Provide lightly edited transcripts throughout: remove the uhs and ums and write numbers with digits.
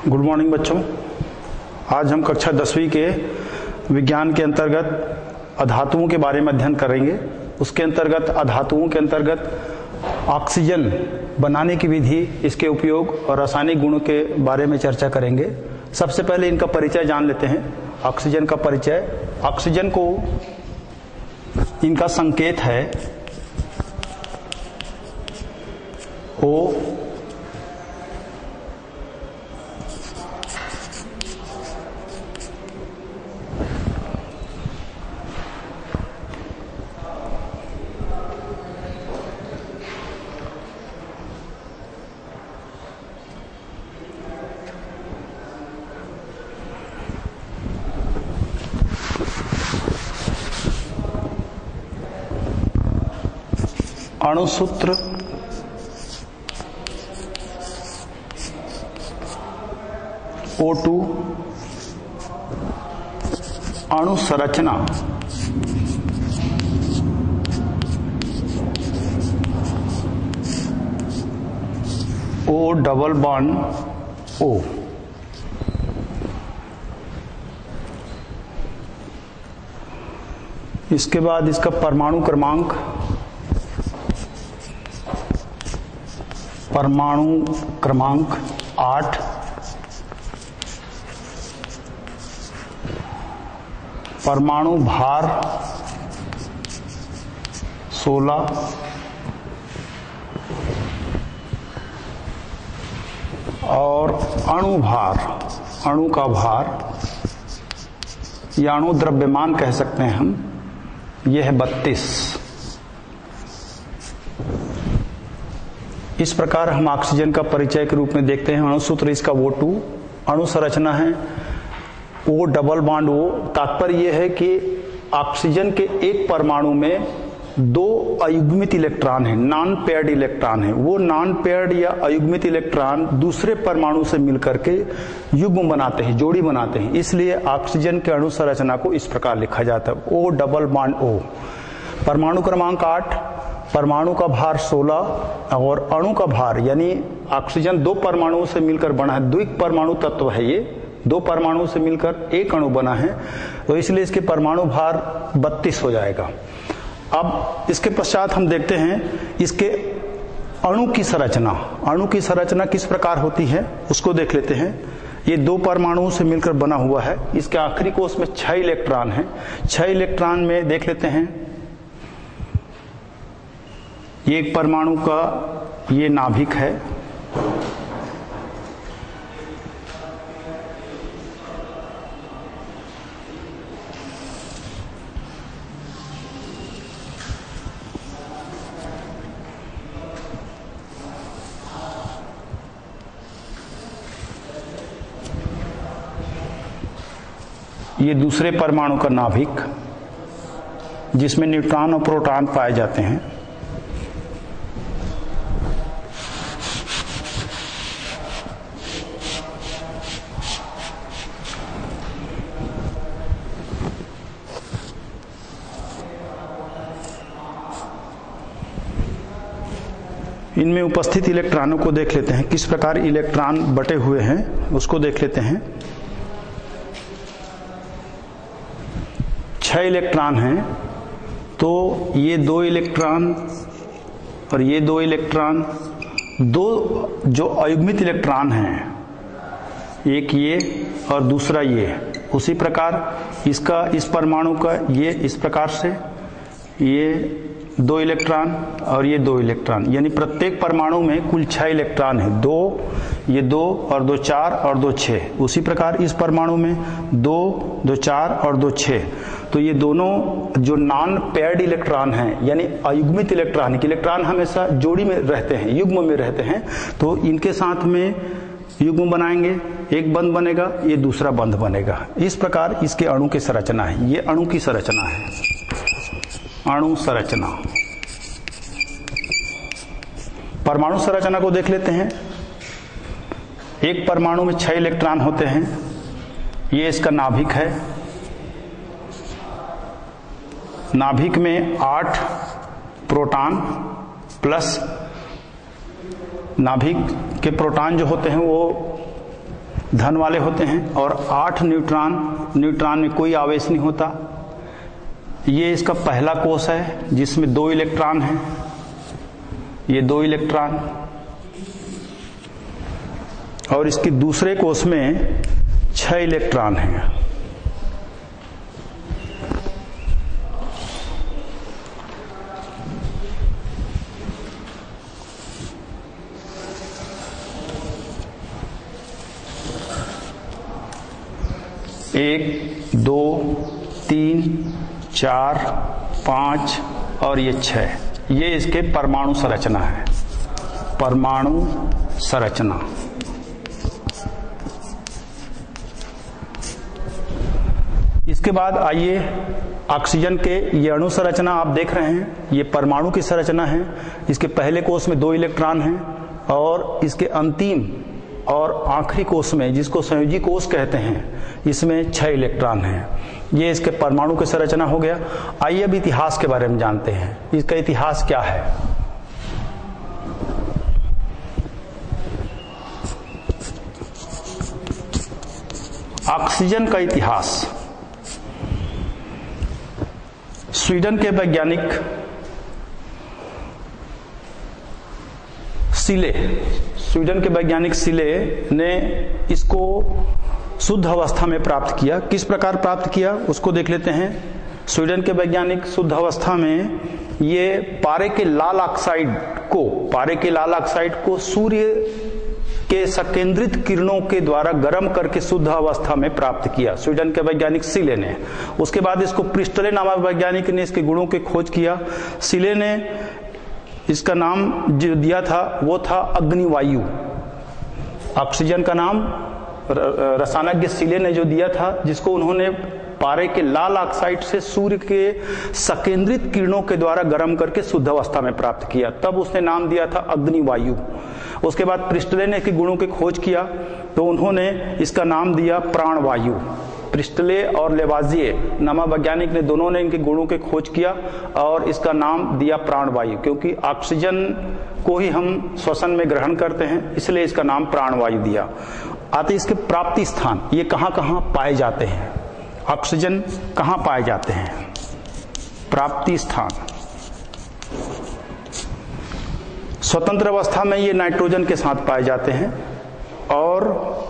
Good morning बच्चों। आज हम कक्षा 10वीं के विज्ञान के अंतर्गत अधातुओं के बारे में अध्ययन करेंगे। उसके अंतर्गत अधातुओं के अंतर्गत ऑक्सीजन बनाने की विधि, इसके उपयोग और रासायनिक गुणों के बारे में चर्चा करेंगे। सबसे पहले इनका परिचय जान लेते हैं। ऑक्सीजन का परिचय। ऑक्सीजन को इनका संकेत है O, अणुसूत्र, O2, अणु संरचना, O डबल बॉन्ड O। इसके बाद इसका परमाणु क्रमांक, परमाणु क्रमांक 8, परमाणु भार 16, और अणु भार, अणु का भार या अणु द्रव्यमान कह सकते हैं हम, यह है 32। इस प्रकार हम ऑक्सीजन का परिचय के रूप में देखते हैं। अणुसूत्र इसका O2, अणु संरचना है O डबल बॉन्ड O। तात्पर्य यह है कि ऑक्सीजन के एक परमाणु में दो अयुग्मित इलेक्ट्रॉन है, नॉन पेयर्ड इलेक्ट्रॉन है। वो नॉन पेयर्ड या अयुग्मित इलेक्ट्रॉन दूसरे परमाणु से मिलकर के युग्म बनाते हैं, जोड़ी बनाते हैं। इसलिए ऑक्सीजन के अणु संरचना को इस प्रकार लिखा जाता है, O डबल बॉन्ड O। परमाणु क्रमांक 8, परमाणु का भार 16, और अणु का भार यानी ऑक्सीजन दो परमाणुओं से मिलकर बना है, द्विक परमाणु तत्व है। ये दो परमाणु से मिलकर एक अणु बना है, तो इसलिए इसके परमाणु भार 32 हो जाएगा। अब इसके पश्चात हम देखते हैं इसके अणु की संरचना। अणु की संरचना किस प्रकार होती है उसको देख लेते हैं। ये दो परमाणुओं से मिलकर बना हुआ है। इसके आखिरी कोष में 6 इलेक्ट्रॉन है। 6 इलेक्ट्रॉन में देख लेते हैं, ये एक परमाणु का ये नाभिक है, ये दूसरे परमाणु का नाभिक जिसमें न्यूट्रॉन और प्रोटॉन पाए जाते हैं। इनमें उपस्थित इलेक्ट्रॉनों को देख लेते हैं, किस प्रकार इलेक्ट्रॉन बटे हुए हैं उसको देख लेते हैं। 6 इलेक्ट्रॉन हैं, तो ये 2 इलेक्ट्रॉन और ये 2 इलेक्ट्रॉन, दो जो अयुग्मित इलेक्ट्रॉन हैं, एक ये और दूसरा ये। उसी प्रकार इसका, इस परमाणु का ये इस प्रकार से, ये 2 इलेक्ट्रॉन और ये 2 इलेक्ट्रॉन, यानी प्रत्येक परमाणु में कुल 6 इलेक्ट्रॉन है। 2, ये 2 और 2 4 और 2 6। उसी प्रकार इस परमाणु में 2 2 4 और 2 6। तो ये दोनों जो नॉन पेयर्ड इलेक्ट्रॉन हैं, यानी अयुग्मित इलेक्ट्रॉन, इलेक्ट्रॉन हमेशा जोड़ी में रहते हैं, युग्म में रहते हैं, तो इनके साथ में युग्म बनाएंगे, एक बंध बनेगा, ये दूसरा बंध बनेगा। इस प्रकार इसके अणु की संरचना है। ये अणु की संरचना है, अणु संरचना। परमाणु संरचना को देख लेते हैं। एक परमाणु में 6 इलेक्ट्रॉन होते हैं। ये इसका नाभिक है। नाभिक में 8 प्रोटॉन प्लस नाभिक के प्रोटॉन जो होते हैं वो धन वाले होते हैं, और 8 न्यूट्रॉन में कोई आवेश नहीं होता। ये इसका पहला कोष है जिसमें 2 इलेक्ट्रॉन हैं, ये 2 इलेक्ट्रॉन, और इसके दूसरे कोष में 6 इलेक्ट्रॉन हैं। एक, 2, 3, 4, 5 और ये 6, ये इसके परमाणु संरचना है, परमाणु संरचना। इसके बाद आइए ऑक्सीजन के ये अणु संरचना आप देख रहे हैं, ये परमाणु की संरचना है। इसके पहले कोष में 2 इलेक्ट्रॉन हैं, और इसके अंतिम और आखिरी कोष में, जिसको संयोजी कोष कहते हैं, इसमें 6 इलेक्ट्रॉन हैं। ये इसके परमाणु की संरचना हो गया। आइए अब इतिहास के बारे में जानते हैं, इसका इतिहास क्या है। ऑक्सीजन का इतिहास। स्वीडन के वैज्ञानिक सिले ने इसको शुद्ध अवस्था में प्राप्त किया। किस प्रकार प्राप्त किया उसको देख लेते हैं। स्वीडन के वैज्ञानिक शुद्ध अवस्था में ये पारे के लाल ऑक्साइड को सूर्य के सकेंद्रित किरणों के द्वारा गर्म करके शुद्ध अवस्था में प्राप्त किया, स्वीडन के वैज्ञानिक सिले ने। उसके बाद इसको प्रिस्टले नामक वैज्ञानिक ने इसके गुणों की खोज किया। सिले ने इसका नाम जो दिया था वो था अग्निवायु। ऑक्सीजन का नाम रसायनज्ञ सिले ने जो दिया था, जिसको उन्होंने पारे के लाल ऑक्साइड से सूर्य के सकेंद्रित किरणों के द्वारा गर्म करके शुद्ध अवस्था में प्राप्त किया, तब उसने नाम दिया था अग्निवायु। उसके बाद प्रिस्टले ने इसके गुणों की खोज किया तो उन्होंने इसका नाम दिया प्राणवायु। प्रिस्टले और लेवाजिए नामक वैज्ञानिक ने दोनों ने इनके गुणों की खोज किया और इसका नाम दिया प्राणवायु, क्योंकि ऑक्सीजन को ही हम श्वसन में ग्रहण करते हैं, इसलिए इसका नाम प्राणवायु दिया। आते इसके प्राप्ति स्थान, ये कहाँ कहाँ पाए जाते हैं, ऑक्सीजन कहाँ पाए जाते हैं। प्राप्ति स्थान, स्वतंत्र अवस्था में ये नाइट्रोजन के साथ पाए जाते हैं, और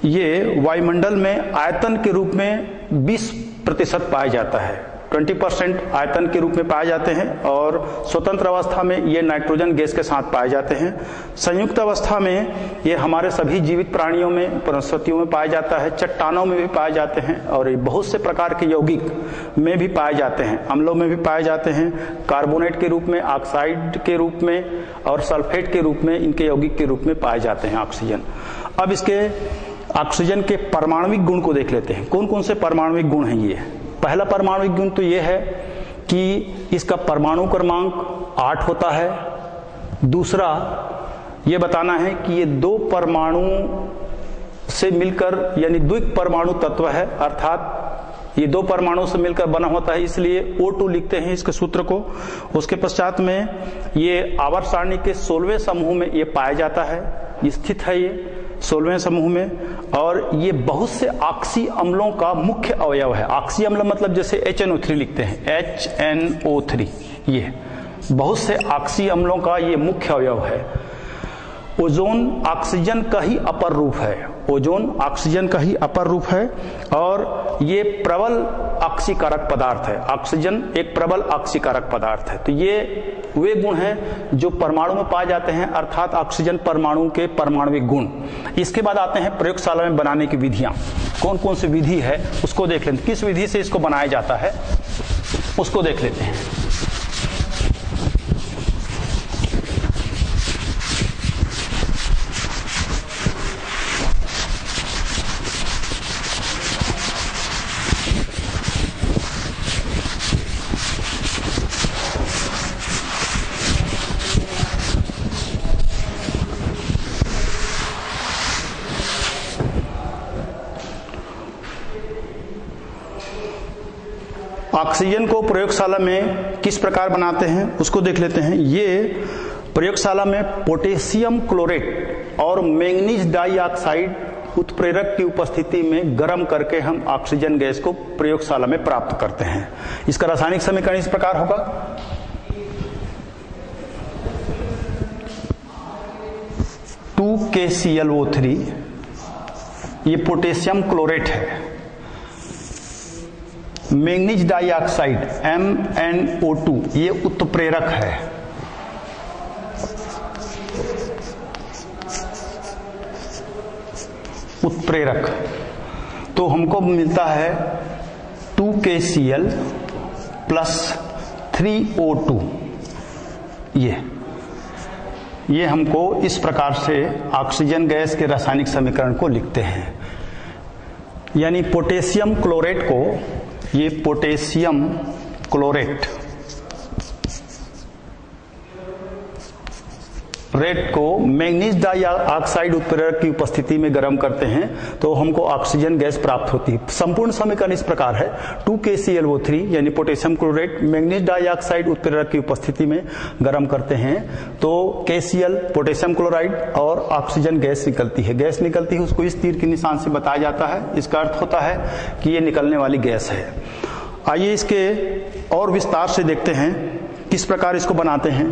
ये वायुमंडल में आयतन के रूप में 20% पाया जाता है, 20% आयतन के रूप में पाए जाते हैं, और स्वतंत्र अवस्था में ये नाइट्रोजन गैस के साथ पाए जाते हैं। संयुक्त अवस्था में ये हमारे सभी जीवित प्राणियों में, वनस्पतियों में पाया जाता है, चट्टानों में भी पाए जाते हैं, और बहुत से प्रकार के यौगिक में भी पाए जाते हैं, अम्लों में भी पाए जाते हैं, कार्बोनेट के रूप में, ऑक्साइड के रूप में और सल्फेट के रूप में, इनके यौगिक के रूप में पाए जाते हैं ऑक्सीजन। अब इसके ऑक्सीजन के परमाणविक गुण को देख लेते हैं। कौन कौन से परमाणविक गुण हैं ये। पहला परमाणुविक गुण तो ये है कि इसका परमाणु क्रमांक 8 होता है। दूसरा ये बताना है कि ये 2 परमाणु से मिलकर, यानी द्विक परमाणु तत्व है, अर्थात ये 2 परमाणु से मिलकर बना होता है, इसलिए O2 लिखते हैं इसके सूत्र को। उसके पश्चात में ये आवर्त सारणी के 16वें समूह में ये पाया जाता है, स्थित है ये 16वें समूह में, और ये बहुत से ऑक्सी अम्लों का मुख्य अवयव है। ऑक्सी अम्ल मतलब जैसे HNO3 लिखते हैं, HNO3, ये बहुत से ऑक्सी अम्लों का ये मुख्य अवयव है। ओजोन ऑक्सीजन का ही अपर रूप है, ओजोन ऑक्सीजन का ही अपर रूप है, और ये प्रबल ऑक्सीकारक पदार्थ है। ऑक्सीजन एक प्रबल ऑक्सीकारक पदार्थ है। तो ये वे गुण हैं जो परमाणु में पाए जाते हैं, अर्थात ऑक्सीजन परमाणु के परमाणुविक गुण। इसके बाद आते हैं प्रयोगशाला में बनाने की विधियां। कौन कौन सी विधि है उसको देख लेते हैं, किस विधि से इसको बनाया जाता है उसको देख लेते हैं। ऑक्सीजन को प्रयोगशाला में किस प्रकार बनाते हैं उसको देख लेते हैं। ये प्रयोगशाला में पोटेशियम क्लोरेट और मैंगनीज डाइऑक्साइड उत्प्रेरक की उपस्थिति में गर्म करके हम ऑक्सीजन गैस को प्रयोगशाला में प्राप्त करते हैं। इसका रासायनिक समीकरण इस प्रकार होगा, 2KClO3, ये पोटेशियम क्लोरेट है, मैंगनीज डाइऑक्साइड MnO2 ये उत्प्रेरक है, उत्प्रेरक, तो हमको मिलता है 2KCl प्लस 3O2। ये हमको इस प्रकार से ऑक्सीजन गैस के रासायनिक समीकरण को लिखते हैं। यानी पोटेशियम क्लोरेट को, ये पोटेशियम क्लोरेट को मैंगनीज डाइऑक्साइड उत्प्रेरक की उपस्थिति में गर्म करते हैं तो हमको ऑक्सीजन गैस प्राप्त होती है। संपूर्ण समीकरण इस प्रकार है, 2KClO3 यानी पोटेशियम क्लोरेट मैंगनीज डाइऑक्साइड उत्प्रेरक की उपस्थिति में गर्म करते हैं तो KCl पोटेशियम क्लोराइड और ऑक्सीजन गैस निकलती है। गैस निकलती है उसको इस तीर के निशान से बताया जाता है। इसका अर्थ होता है कि ये निकलने वाली गैस है। आइए इसके और विस्तार से देखते हैं किस प्रकार इसको बनाते हैं।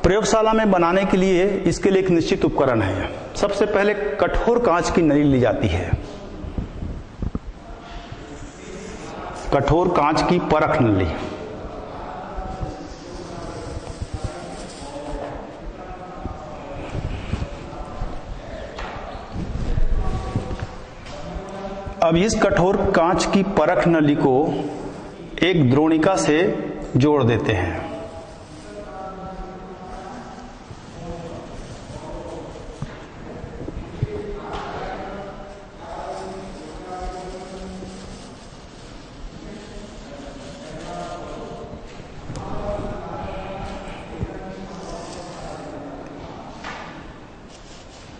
प्रयोगशाला में बनाने के लिए इसके लिए एक निश्चित उपकरण है। सबसे पहले कठोर कांच की नली ली जाती है, कठोर कांच की परख नली। अब इस कठोर कांच की परख नली को एक द्रोणिका से जोड़ देते हैं।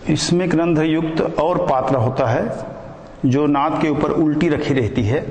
इसमें एक रंध्र युक्त और पात्र होता है जो नाद के ऊपर उल्टी रखी रहती है।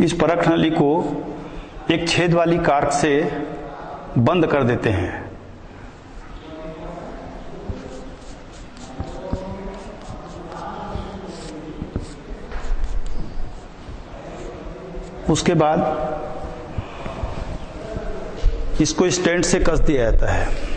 इस परख नली को एक छेद वाली कार्क से बंद कर देते हैं। उसके बाद इसको स्टैंड से कस दिया जाता है।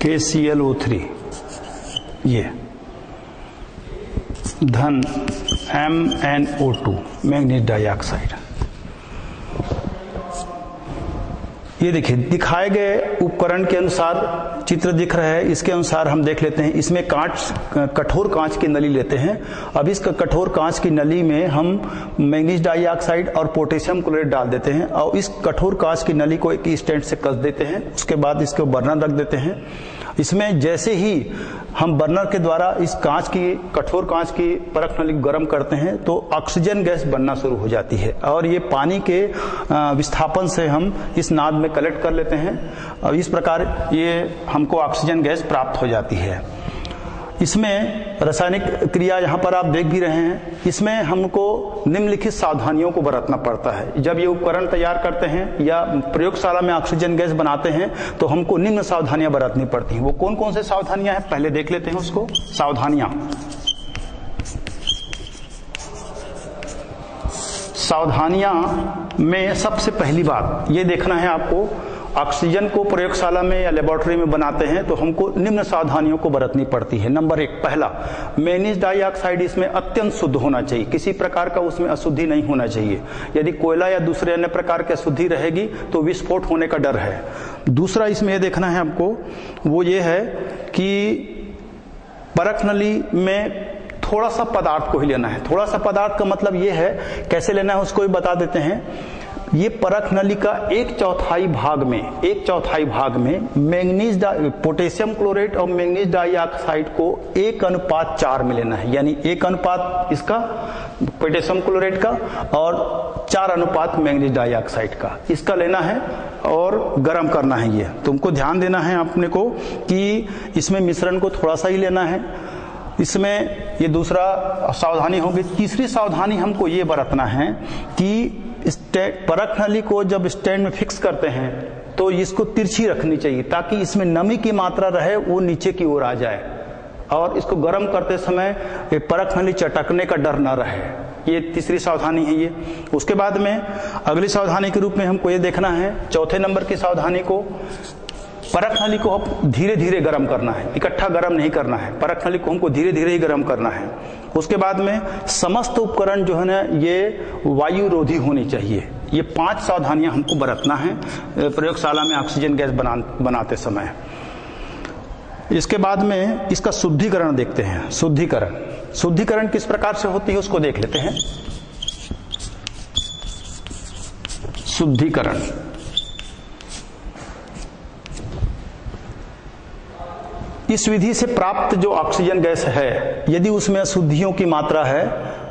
KClO3, ये धन MnO2 मैग्नीज डाइऑक्साइड। ये देखिए दिखाए गए उपकरण के अनुसार चित्र दिख रहा है, इसके अनुसार हम देख लेते हैं। इसमें कठोर कांच की नली लेते हैं। अब इस कठोर कांच की नली में हम मैग्नीज डाइऑक्साइड और पोटेशियम क्लोराइड डाल देते हैं और इस कठोर कांच की नली को एक स्टैंड से कस देते हैं। उसके बाद इसको बर्नर रख देते हैं। इसमें जैसे ही हम बर्नर के द्वारा इस कठोर कांच की परख नली गर्म करते हैं तो ऑक्सीजन गैस बनना शुरू हो जाती है और ये पानी के विस्थापन से हम इस नाद में कलेक्ट कर लेते हैं और इस प्रकार ये हमको ऑक्सीजन गैस प्राप्त हो जाती है। इसमें रासायनिक क्रिया यहाँ पर आप देख भी रहे हैं। इसमें हमको निम्नलिखित सावधानियों को बरतना पड़ता है। जब ये उपकरण तैयार करते हैं या प्रयोगशाला में ऑक्सीजन गैस बनाते हैं तो हमको निम्न सावधानियां बरतनी पड़ती हैं। वो कौन कौन से सावधानियां हैं पहले देख लेते हैं उसको। सावधानियां में सबसे पहली बात ये देखना है आपको, ऑक्सीजन को प्रयोगशाला में या लेबोरेटरी में बनाते हैं तो हमको निम्न सावधानियों को बरतनी पड़ती है। नंबर 1, पहला, मैग्नीज डाइऑक्साइड इसमें अत्यंत शुद्ध होना चाहिए। किसी प्रकार का उसमें अशुद्धि नहीं होना चाहिए। यदि कोयला या दूसरे अन्य प्रकार की अशुद्धि रहेगी तो विस्फोट होने का डर है। दूसरा इसमें यह देखना है आपको, वो ये है कि परख नली में थोड़ा सा पदार्थ को ही लेना है। थोड़ा सा पदार्थ का मतलब ये है, कैसे लेना है उसको भी बता देते हैं। ये परख नली का 1/4 भाग में मैग्नीज पोटेशियम क्लोराइड और मैग्नीज डाइऑक्साइड को 1:4 में लेना है। यानी 1 इसका पोटेशियम क्लोराइड का और 4 मैग्नीज डाइऑक्साइड का, इसका लेना है और गर्म करना है। ये तुमको ध्यान देना है अपने को कि इसमें मिश्रण को थोड़ा सा ही लेना है। इसमें ये दूसरा सावधानी होगी। तीसरी सावधानी हमको ये बरतना है कि परख नली को जब स्टैंड में फिक्स करते हैं तो इसको तिरछी रखनी चाहिए ताकि इसमें नमी की मात्रा रहे वो नीचे की ओर आ जाए और इसको गर्म करते समय परख नली चटकने का डर न रहे। ये तीसरी सावधानी है ये। उसके बाद में अगली सावधानी के रूप में हमको ये देखना है, चौथे नंबर की सावधानी को, परख नली को धीरे धीरे गर्म करना है, इकट्ठा गर्म नहीं करना है। परख नली को हमको धीरे धीरे ही गर्म करना है। उसके बाद में समस्त उपकरण जो है ना ये वायु रोधी होनी चाहिए। ये 5 सावधानियां हमको बरतना है प्रयोगशाला में ऑक्सीजन गैस बनाते समय। इसके बाद में इसका शुद्धिकरण देखते हैं। शुद्धिकरण किस प्रकार से होती है उसको देख लेते हैं। शुद्धिकरण, इस विधि से प्राप्त जो ऑक्सीजन गैस है, यदि उसमें अशुद्धियों की मात्रा है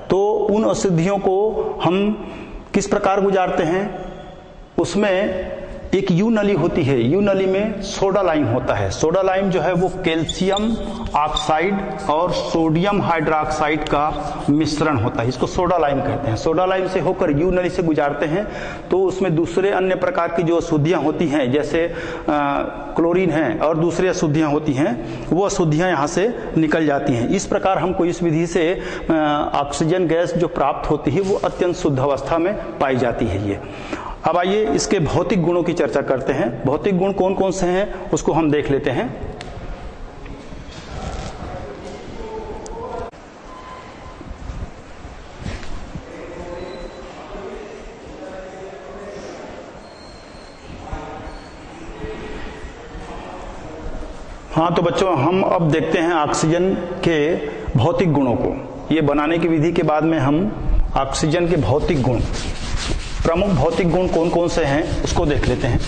तो उन अशुद्धियों को हम किस प्रकार गुजारते हैं। उसमें एक यू नली होती है। यू नली में सोडा लाइम होता है। सोडा लाइम जो है वो कैल्शियम ऑक्साइड और सोडियम हाइड्रोक्साइड का मिश्रण होता है। इसको सोडा लाइम कहते हैं। सोडा लाइम से होकर यू नली से गुजारते हैं तो उसमें दूसरे अन्य प्रकार की जो अशुद्धियां होती हैं जैसे क्लोरीन है और दूसरी अशुद्धियां होती हैं, वो अशुद्धियां यहाँ से निकल जाती हैं। इस प्रकार हमको इस विधि से ऑक्सीजन गैस जो प्राप्त होती है वो अत्यंत शुद्ध अवस्था में पाई जाती है। ये अब आइए इसके भौतिक गुणों की चर्चा करते हैं। भौतिक गुण कौन कौन से हैं उसको हम देख लेते हैं। हाँ तो बच्चों हम अब देखते हैं ऑक्सीजन के भौतिक गुणों को। ये बनाने की विधि के बाद में हम ऑक्सीजन के भौतिक गुण, प्रमुख भौतिक गुण कौन कौन से हैं उसको देख लेते हैं।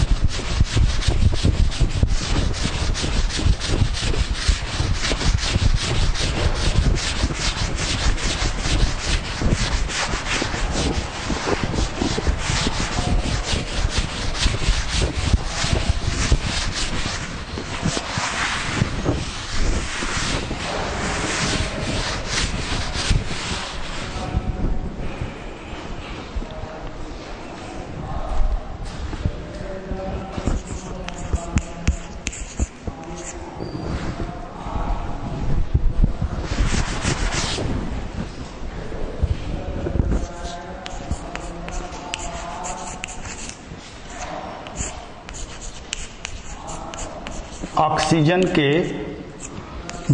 ऑक्सीजन के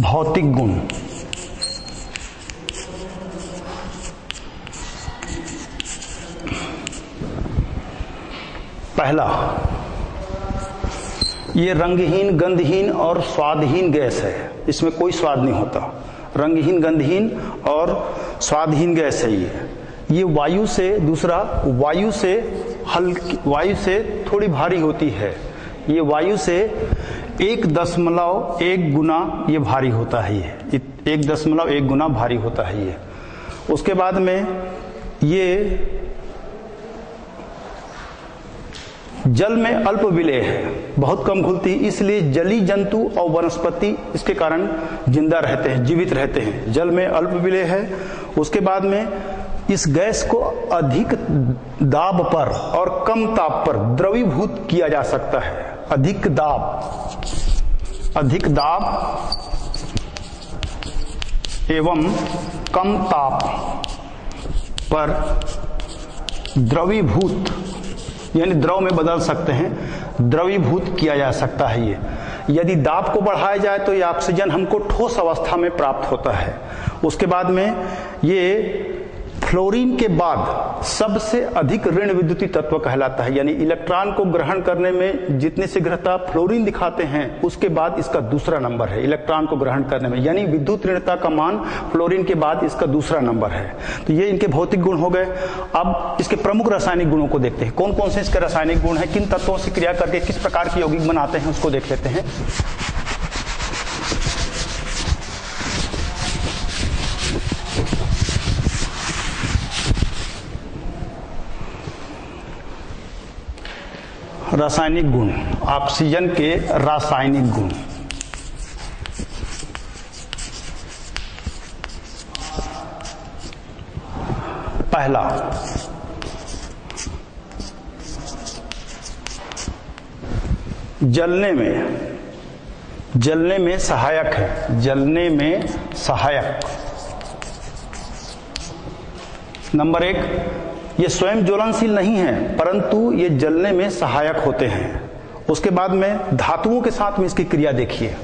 भौतिक गुण। पहला, ये रंगहीन, गंधहीन और स्वादहीन गैस है, इसमें कोई स्वाद नहीं होता। रंगहीन, गंधहीन और स्वादहीन गैस है ये वायु से, दूसरा वायु से हल्की, वायु से थोड़ी भारी होती है। ये वायु से 1.1 गुना ये भारी होता है, ये 1.1 गुना भारी होता है ये। उसके बाद में ये जल में अल्प विलेय है, बहुत कम घुलती, इसलिए जली जंतु और वनस्पति इसके कारण जिंदा रहते हैं, जीवित रहते हैं। जल में अल्प विलेय है। उसके बाद में इस गैस को अधिक दाब पर और कम ताप पर द्रवीभूत किया जा सकता है। अधिक दाब एवं कम ताप पर द्रवीभूत, यानी द्रव में बदल सकते हैं, द्रवीभूत किया जा सकता है ये। यदि दाब को बढ़ाया जाए तो ये ऑक्सीजन हमको ठोस अवस्था में प्राप्त होता है। उसके बाद में ये फ्लोरीन के बाद सबसे अधिक ऋण विद्युतीय तत्व कहलाता है, यानी इलेक्ट्रॉन को ग्रहण करने में जितने शीघ्रता फ्लोरीन दिखाते हैं उसके बाद इसका दूसरा नंबर है इलेक्ट्रॉन को ग्रहण करने में, यानी विद्युत ऋणता का मान फ्लोरीन के बाद इसका दूसरा नंबर है। तो ये इनके भौतिक गुण हो गए। अब इसके प्रमुख रासायनिक गुणों को देखते हैं, कौन कौन से इसके रासायनिक गुण है, किन तत्वों से क्रिया करके किस प्रकार के यौगिक बनाते हैं, उसको देख लेते हैं। रासायनिक गुण, ऑक्सीजन के रासायनिक गुण। पहला, जलने में सहायक है, जलने में सहायक। नंबर 1, ये स्वयं ज्वलनशील नहीं है परंतु ये जलने में सहायक होते हैं। उसके बाद में धातुओं के साथ में इसकी क्रिया देखिए।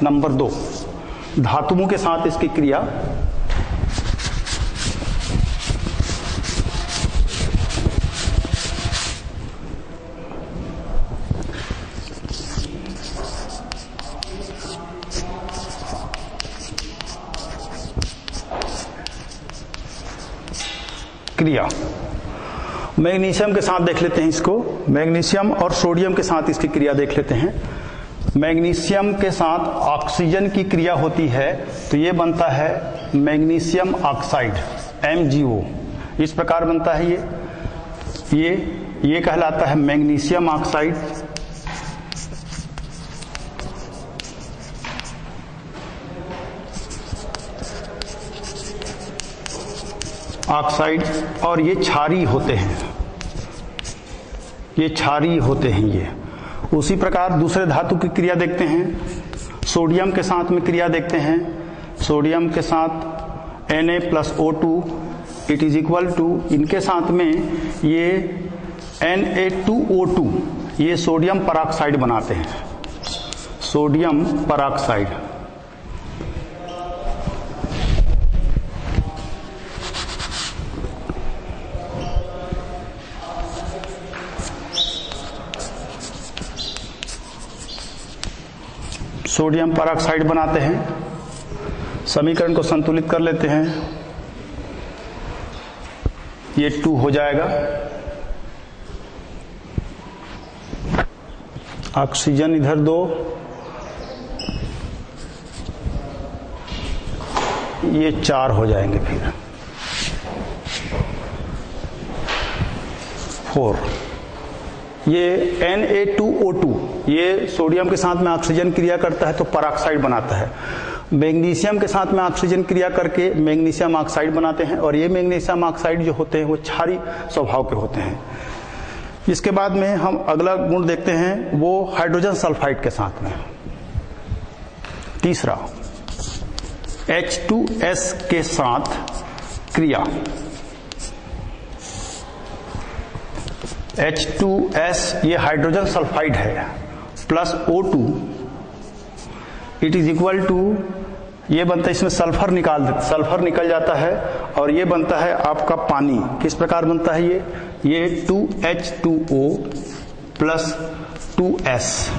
नंबर 2, धातुओं के साथ इसकी क्रिया। मैग्नीशियम के साथ देख लेते हैं इसको। मैग्नीशियम और सोडियम के साथ इसकी क्रिया देख लेते हैं। मैग्नीशियम के साथ ऑक्सीजन की क्रिया होती है तो ये बनता है मैग्नीशियम ऑक्साइड, MgO। इस प्रकार बनता है ये कहलाता है मैग्नीशियम ऑक्साइड। और ये क्षारीय होते हैं, ये। उसी प्रकार दूसरे धातु की क्रिया देखते हैं। सोडियम के साथ में क्रिया देखते हैं। सोडियम के साथ Na+O2 it is equal to, इनके साथ में ये Na2O2, ये सोडियम परऑक्साइड बनाते हैं, सोडियम परऑक्साइड। सोडियम परऑक्साइड बनाते हैं। समीकरण को संतुलित कर लेते हैं, ये 2 हो जाएगा। ऑक्सीजन इधर 2, ये 4 हो जाएंगे, फिर 4। ये Na2O2, ये सोडियम के साथ में ऑक्सीजन क्रिया करता है तो परऑक्साइड बनाता है। मैग्नीशियम के साथ में ऑक्सीजन क्रिया करके मैग्नीशियम ऑक्साइड बनाते हैं, और ये मैग्नीशियम ऑक्साइड जो होते हैं वो क्षारीय स्वभाव के होते हैं। इसके बाद में हम अगला गुण देखते हैं, वो हाइड्रोजन सल्फाइड के साथ में। तीसरा, H2S के साथ क्रिया। H2S ये हाइड्रोजन सल्फाइड है, plus O2 it is equal to, ये बनता है, इसमें सल्फर निकल जाता है और ये बनता है आपका पानी। किस प्रकार बनता है ये 2H2O प्लस 2S,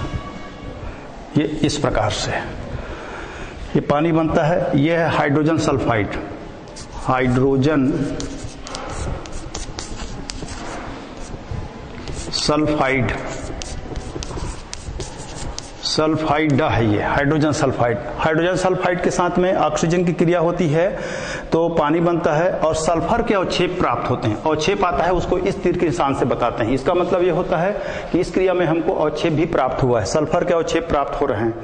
ये इस प्रकार से ये पानी बनता है। ये है hydrogen sulphide, hydrogen sulphide, sulphide है ये हाइड्रोजन सल्फाइड। हाइड्रोजन सल्फाइड के साथ में ऑक्सीजन की क्रिया होती है तो पानी बनता है और सल्फर के अवक्षेप प्राप्त होते हैं। अवक्षेप आता है उसको इस तीर के निशान से बताते हैं। इसका मतलब ये होता है कि इस क्रिया में हमको अवक्षेप भी प्राप्त हुआ है, सल्फर के अवक्षेप प्राप्त हो रहे हैं।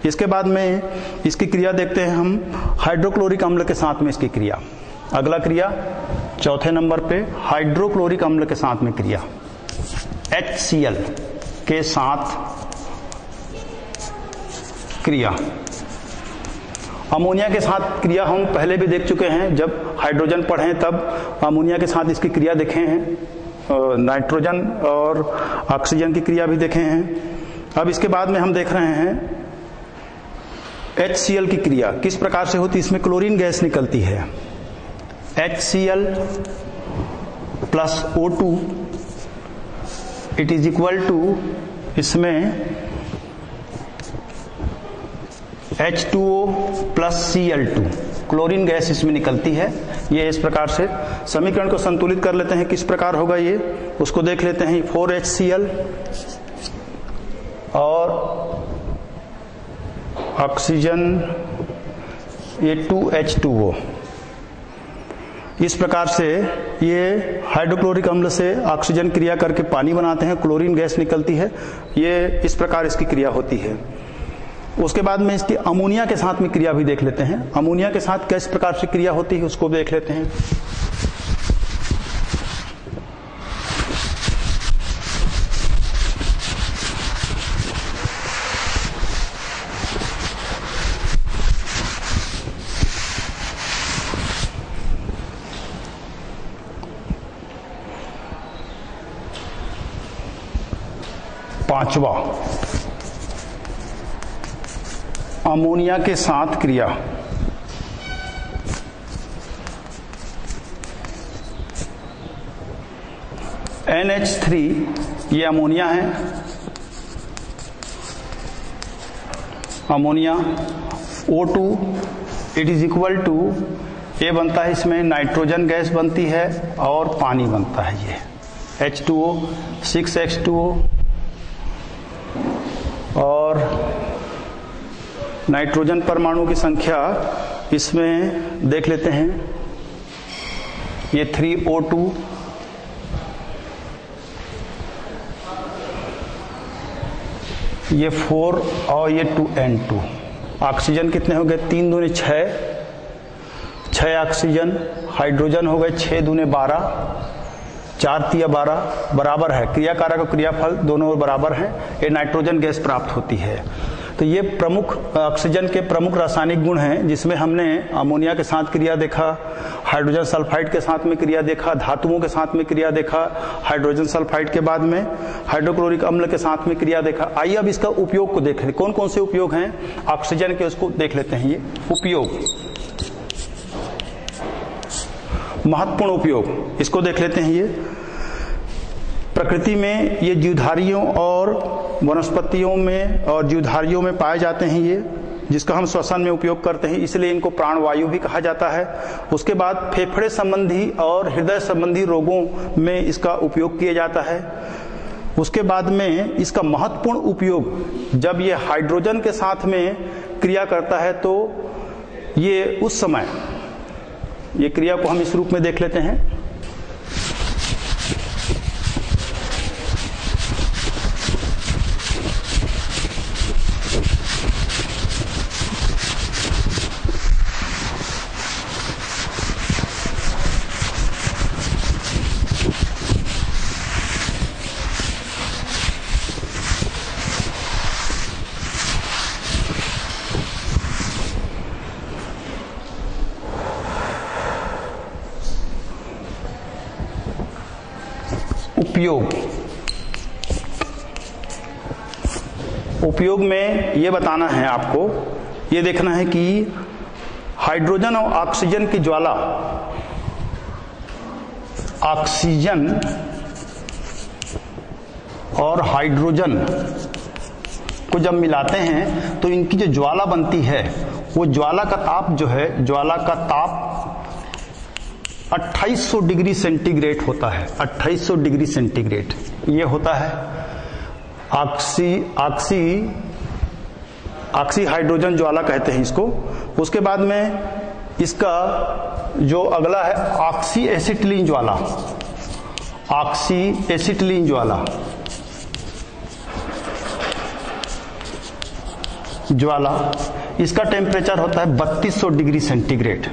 इसके बाद में इसकी क्रिया देखते हैं हम हाइड्रोक्लोरिक अम्ल के साथ में इसकी क्रिया। अगला क्रिया चौथे नंबर पे हाइड्रोक्लोरिक अम्ल के साथ में क्रिया, HCl के साथ क्रिया। अमोनिया के साथ क्रिया हम पहले भी देख चुके हैं, जब हाइड्रोजन पढ़े तब अमोनिया के साथ इसकी क्रिया देखे हैं, नाइट्रोजन और ऑक्सीजन की क्रिया भी देखे हैं। अब इसके बाद में हम देख रहे हैं HCl की क्रिया किस प्रकार से होती है। इसमें क्लोरीन गैस निकलती है, HCl plus O2 it is equal to, इसमें H2O plus Cl2, chlorine gas इसमें निकलती है। ये इस प्रकार से समीकरण को संतुलित कर लेते हैं। किस प्रकार होगा ये, उसको देख लेते हैं। 4HCl और ऑक्सीजन ये 2H2O, इस प्रकार से ये हाइड्रोक्लोरिक अम्ल से ऑक्सीजन क्रिया करके पानी बनाते हैं, क्लोरीन गैस निकलती है। ये इस प्रकार इसकी क्रिया होती है। उसके बाद में इसकी अमोनिया के साथ में क्रिया भी देख लेते हैं। अमोनिया के साथ किस प्रकार से क्रिया होती है उसको देख लेते हैं। पांचवा, अमोनिया के साथ क्रिया। NH3 ये अमोनिया है, ammonia. O2 it is equal to, ये बनता है, इसमें नाइट्रोजन गैस बनती है और पानी बनता है। ये H2O 6H2O और नाइट्रोजन परमाणु की संख्या इसमें देख लेते हैं। ये 3O2, ये 4 और ये 2N2। ऑक्सीजन कितने हो गए, 3 दूने 6 ऑक्सीजन। हाइड्रोजन हो गए 6 दूने 12, 4 तिया 12 बराबर है। क्रिया कारक और क्रियाफल दोनों बराबर हैं। ये नाइट्रोजन गैस प्राप्त होती है। तो ये प्रमुख ऑक्सीजन के प्रमुख रासायनिक गुण हैं, जिसमें हमने अमोनिया के साथ क्रिया देखा, हाइड्रोजन सल्फाइड के साथ में क्रिया देखा, धातुओं के साथ में क्रिया देखा, हाइड्रोजन सल्फाइड के बाद में हाइड्रोक्लोरिक अम्ल के साथ में क्रिया देखा। आइए अब इसका उपयोग को देख लें, कौन कौन से उपयोग हैं ऑक्सीजन के, उसको देख लेते हैं। ये उपयोग, महत्वपूर्ण उपयोग, इसको देख लेते हैं। ये प्रकृति में ये जीवधारियों और वनस्पतियों में और जीवधारियों में पाए जाते हैं, ये जिसका हम श्वसन में उपयोग करते हैं, इसलिए इनको प्राणवायु भी कहा जाता है। उसके बाद फेफड़े संबंधी और हृदय संबंधी रोगों में इसका उपयोग किया जाता है। उसके बाद में इसका महत्वपूर्ण उपयोग जब ये हाइड्रोजन के साथ में क्रिया करता है, तो ये उस समय ये क्रिया को हम इस रूप में देख लेते हैं। उपयोग में ये बताना है आपको ये देखना है कि हाइड्रोजन और ऑक्सीजन की ज्वाला, ऑक्सीजन और हाइड्रोजन को जब मिलाते हैं तो इनकी जो ज्वाला बनती है, वो ज्वाला का ताप जो है, ज्वाला का ताप 2800 डिग्री सेंटीग्रेड होता है। 2800 डिग्री सेंटीग्रेड ये होता है। ऑक्सी हाइड्रोजन ज्वाला कहते हैं इसको। उसके बाद में इसका जो अगला है ऑक्सी एसिटिलीन ज्वाला। ऑक्सी एसिटिलीन ज्वाला इसका टेम्परेचर होता है 3200 डिग्री सेंटीग्रेड।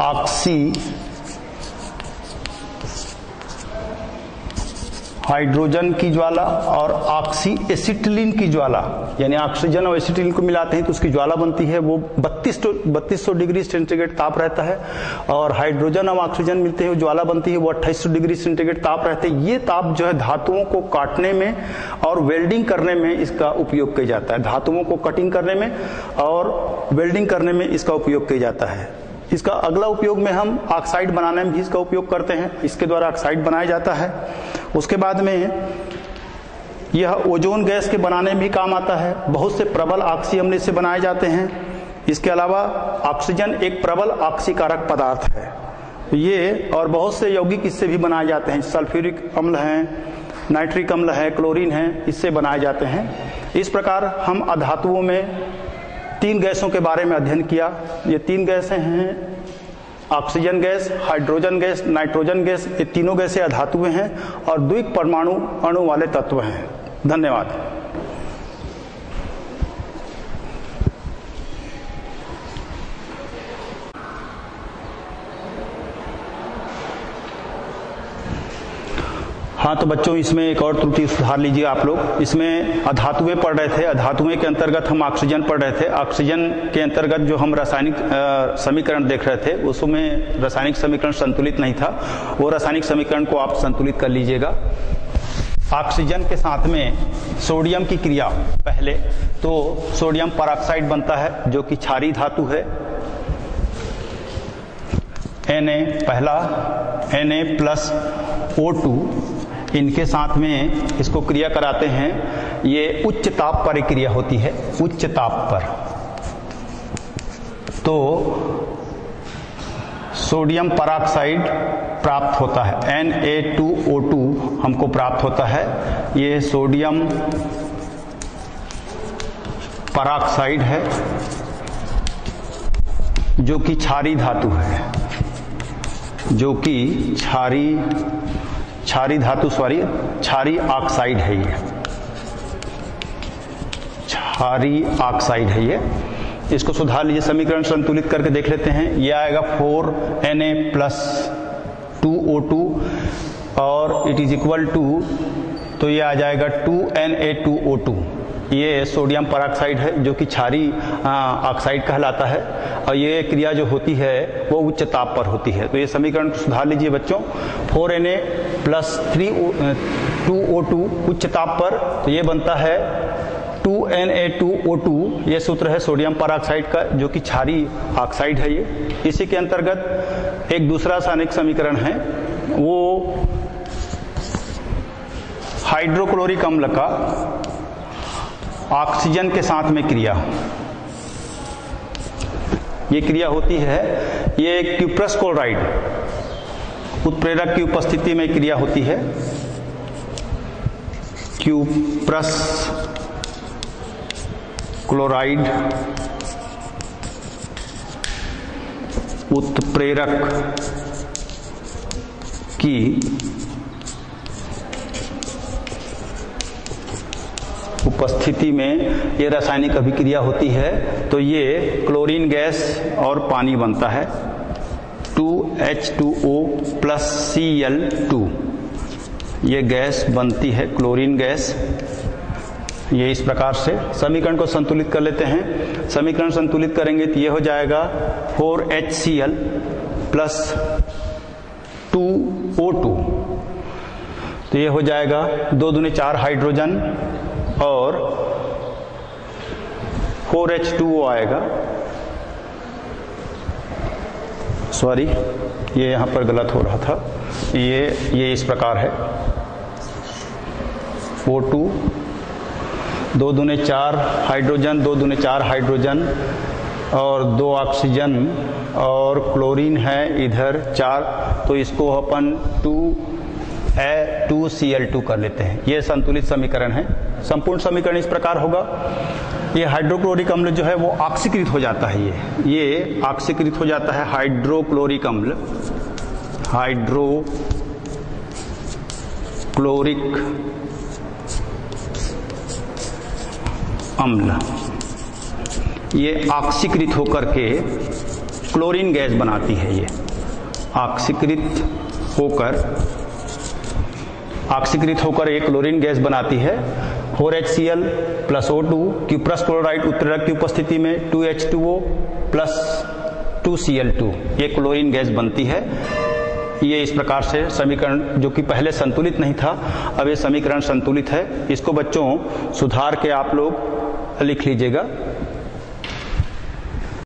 ऑक्सी हाइड्रोजन की ज्वाला और ऑक्सी एसिटिलीन की ज्वाला, यानी ऑक्सीजन और एसिटिलीन को मिलाते हैं तो उसकी ज्वाला बनती है, वो 3200 डिग्री सेंटीग्रेड ताप रहता है। और हाइड्रोजन और ऑक्सीजन मिलते हैं, वो ज्वाला बनती है, वो 2800 डिग्री सेंटीग्रेड ताप रहते हैं। ये ताप जो है धातुओं को काटने में और वेल्डिंग करने में इसका उपयोग किया जाता है। धातुओं को कटिंग करने में और वेल्डिंग करने में इसका उपयोग किया जाता है। इसका अगला उपयोग में हम ऑक्साइड बनाने में भी इसका उपयोग करते हैं। इसके द्वारा ऑक्साइड बनाया जाता है। उसके बाद में यह ओजोन गैस के बनाने में भी काम आता है। बहुत से प्रबल ऑक्सी अम्ल से बनाए जाते हैं। इसके अलावा ऑक्सीजन एक प्रबल ऑक्सीकारक पदार्थ है ये, और बहुत से यौगिक इससे भी बनाए जाते हैं। सल्फ्यूरिक अम्ल हैं, नाइट्रिक अम्ल है, क्लोरीन है, इससे बनाए जाते हैं। इस प्रकार हम अधातुओं में 3 गैसों के बारे में अध्ययन किया। ये 3 गैसें हैं, oxygen gas, hydrogen gas, nitrogen gas. ये तीनों गैसें अधातुएं हैं और द्विक परमाणु अणु वाले तत्व हैं। धन्यवाद। हाँ, तो बच्चों इसमें एक और त्रुटि सुधार लीजिए आप लोग। इसमें अधातुएं पढ़ रहे थे, अधातुएं के अंतर्गत हम ऑक्सीजन पढ़ रहे थे। ऑक्सीजन के अंतर्गत जो हम रासायनिक समीकरण देख रहे थे उसमें रासायनिक समीकरण संतुलित नहीं था। वो रासायनिक समीकरण को आप संतुलित कर लीजिएगा। ऑक्सीजन के साथ में सोडियम की क्रिया, पहले तो सोडियम परऑक्साइड बनता है जो कि क्षारीय धातु है। Na पहला Na+O2, इनके साथ में इसको क्रिया कराते हैं। ये उच्च ताप पर क्रिया होती है, उच्च ताप पर। तो सोडियम परऑक्साइड प्राप्त होता है, Na2O2 हमको प्राप्त होता है। ये सोडियम परऑक्साइड है जो कि क्षारीय धातु है, जो कि क्षारीय धातु क्षारीय ऑक्साइड है। ये क्षारीय ऑक्साइड है ये। इसको सुधार लीजिए, समीकरण संतुलित करके देख लेते हैं। ये आएगा 4Na+2O2 और इट इज इक्वल टू, तो ये आ जाएगा 2Na2O2। ये सोडियम परऑक्साइड है जो कि क्षारीय ऑक्साइड कहलाता है और ये क्रिया जो होती है वो उच्च ताप पर होती है। तो ये समीकरण को सुधार लीजिए बच्चों। 4Na+2O2 उच्च ताप पर, तो ये बनता है 2Na2O2। ये सूत्र है सोडियम परऑक्साइड का जो कि क्षारीय ऑक्साइड है ये। इसी के अंतर्गत एक दूसरा रासायनिक समीकरण है, वो हाइड्रोक्लोरिक अम्ल का ऑक्सीजन के साथ में क्रिया, ये क्रिया होती है। ये क्यूप्रस क्लोराइड उत्प्रेरक की उपस्थिति में क्रिया होती है। क्यूप्रस क्लोराइड उत्प्रेरक की उपस्थिति में ये रासायनिक अभिक्रिया होती है। तो ये क्लोरीन गैस और पानी बनता है, 2H2O+Cl2। ये गैस बनती है क्लोरीन गैस ये इस प्रकार से समीकरण को संतुलित कर लेते हैं। समीकरण संतुलित करेंगे तो ये हो जाएगा 4HCl प्लस 2O2, तो ये हो जाएगा 2 दूनी 4 हाइड्रोजन और 4H2O आएगा। सॉरी, ये यहां पर गलत हो रहा था, ये इस प्रकार है O2, 2 दूनी 4 हाइड्रोजन, 2 दूनी 4 हाइड्रोजन और 2 ऑक्सीजन और क्लोरीन है इधर 4, तो इसको अपन 2A2Cl2 कर लेते हैं। ये संतुलित समीकरण है। संपूर्ण समीकरण इस प्रकार होगा। ये हाइड्रोक्लोरिक अम्ल जो है वो ऑक्सीकृत हो जाता है, ये ऑक्सीकृत हो जाता है हाइड्रोक्लोरिक अम्ल, हाइड्रोक्लोरिक अम्ल, ये ऑक्सीकृत होकर के क्लोरीन गैस बनाती है। ये ऑक्सीकृत होकर एक क्लोरीन गैस बनाती है। 4HCl plus O2, cuprous chloride उत्प्रेरक की उपस्थिति में 2H2O प्लस 2Cl2, ये क्लोरीन गैस बनती है। ये इस प्रकार से समीकरण, जो कि पहले संतुलित नहीं था, अब ये समीकरण संतुलित है। इसको बच्चों सुधार के आप लोग लिख लीजिएगा।